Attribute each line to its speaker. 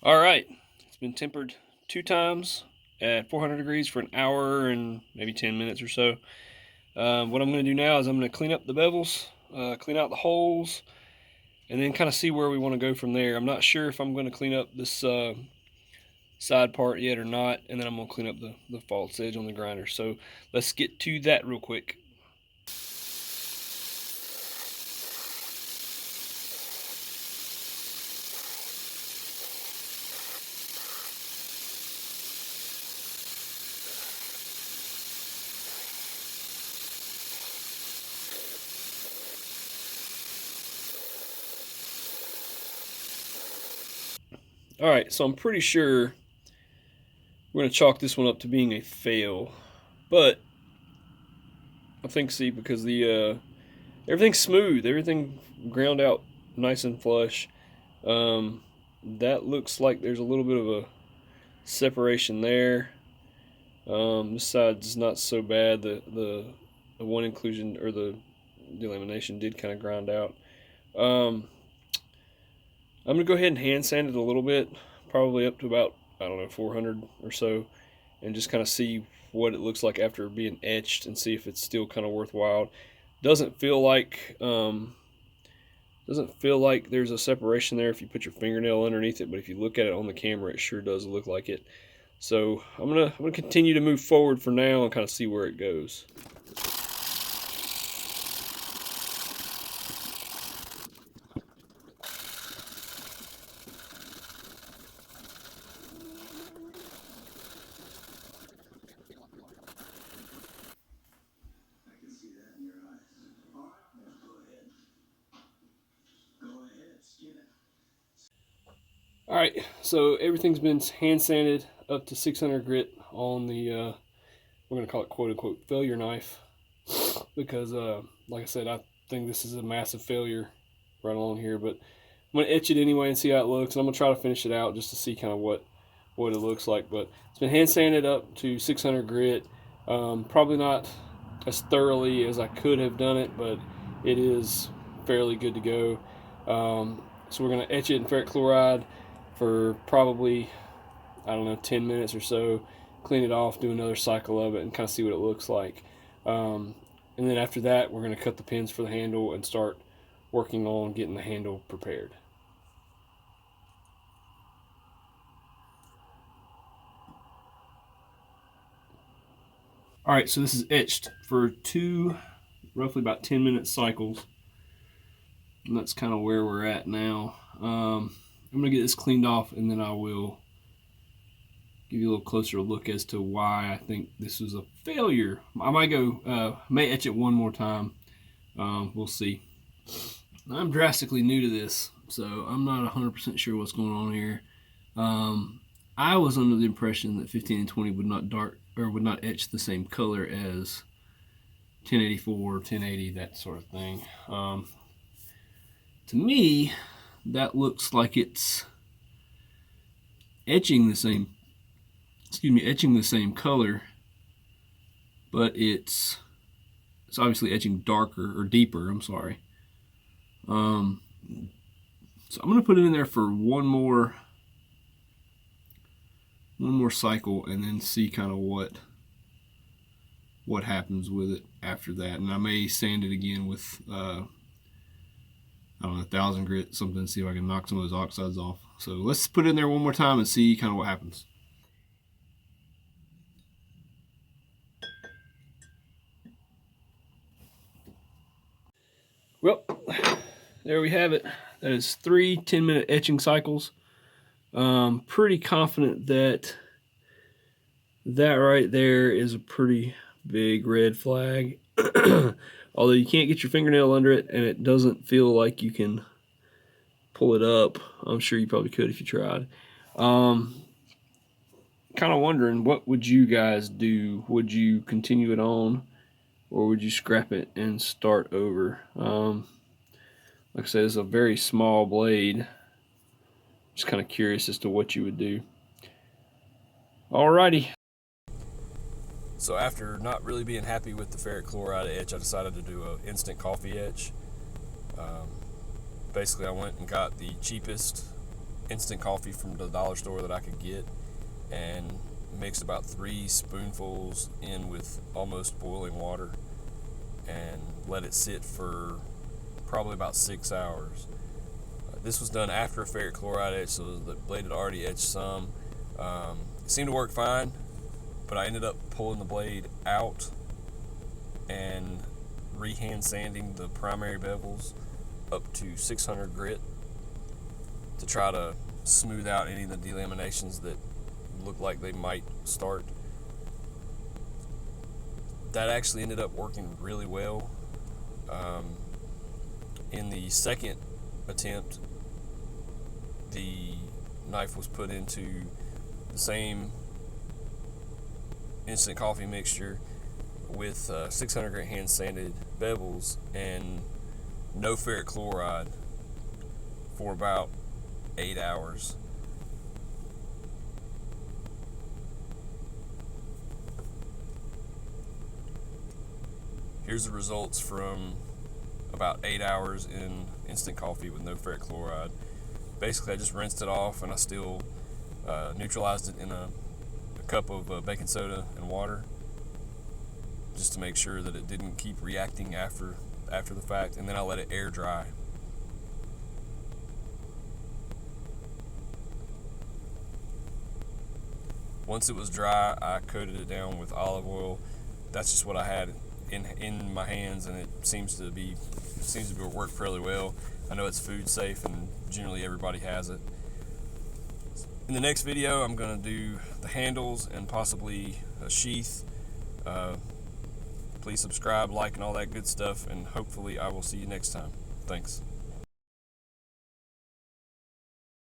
Speaker 1: All right, it's been tempered 2 times at 400 degrees for an hour and maybe 10 minutes or so. What I'm going to do now is I'm going to clean up the bevels, clean out the holes, and then kind of see where we want to go from there. I'm not sure if I'm going to clean up this side part yet or not, and then I'm going to clean up the false edge on the grinder. So let's get to that real quick. All right, so I'm pretty sure we're going to chalk this one up to being a fail, but I think, see, because the everything's smooth, everything ground out nice and flush. That looks like there's a little bit of a separation there. This side's not so bad. The one inclusion, or the delamination, did kind of grind out. I'm gonna go ahead and hand sand it a little bit, probably up to about, I don't know, 400 or so, and just kind of see what it looks like after being etched, and see if it's still kind of worthwhile. Doesn't feel like there's a separation there if you put your fingernail underneath it, but if you look at it on the camera, it sure does look like it. So I'm gonna continue to move forward for now and kind of see where it goes. All right, so everything's been hand sanded up to 600 grit on the, we're gonna call it quote unquote failure knife, because like I said, I think this is a massive failure right along here, but I'm gonna etch it anyway and see how it looks, and I'm gonna try to finish it out just to see kind of what it looks like. But it's been hand sanded up to 600 grit. Probably not as thoroughly as I could have done it, but it is fairly good to go. So we're gonna etch it in ferric chloride for probably, I don't know, 10 minutes or so, clean it off, do another cycle of it, and kind of see what it looks like. And then after that, we're going to cut the pins for the handle and start working on getting the handle prepared. All right, so this is etched for 2 roughly about 10-minute cycles, and that's kind of where we're at now. I'm going to get this cleaned off, and then I will give you a little closer look as to why I think this was a failure. I might go, may etch it one more time. We'll see. I'm drastically new to this, so I'm not 100% sure what's going on here. I was under the impression that 15 and 20 would not etch the same color as 1084, 1080, that sort of thing. To me, that looks like it's etching the same color, but it's obviously etching darker or deeper. I'm sorry. So I'm going to put it in there for one more cycle, and then see kind of what happens with it after that. And I may sand it again with I don't know, 1,000 grit, something, to see if I can knock some of those oxides off. So let's put it in there one more time and see kind of what happens. Well, there we have it. That is 3 10-minute etching cycles. Pretty confident that right there is a pretty big red flag. Although you can't get your fingernail under it, and it doesn't feel like you can pull it up. I'm sure you probably could if you tried. Kind of wondering, what would you guys do? Would you continue it on, or would you scrap it and start over? Like I said, it's a very small blade. Just kind of curious as to what you would do. Alrighty. So after not really being happy with the ferric chloride etch, I decided to do an instant coffee etch. Basically, I went and got the cheapest instant coffee from the dollar store that I could get and mixed about 3 spoonfuls in with almost boiling water and let it sit for probably about 6 hours. This was done after a ferric chloride etch, so the blade had already etched some. It seemed to work fine, but I ended up pulling the blade out and re-hand sanding the primary bevels up to 600 grit to try to smooth out any of the delaminations that look like they might start. That actually ended up working really well. In the second attempt, the knife was put into the same instant coffee mixture with 600 grit hand sanded bevels and no ferric chloride for about 8 hours. Here's the results from about 8 hours in instant coffee with no ferric chloride. Basically, I just rinsed it off and I still neutralized it in a cup of baking soda and water just to make sure that it didn't keep reacting after the fact, and then I let it air dry. Once it was dry, I coated it down with olive oil. That's just what I had in my hands, and it seems to work fairly well. I know it's food safe and generally everybody has it. In the next video, I'm going to do the handles and possibly a sheath. Please subscribe, like, and all that good stuff, and hopefully I will see you next time. Thanks.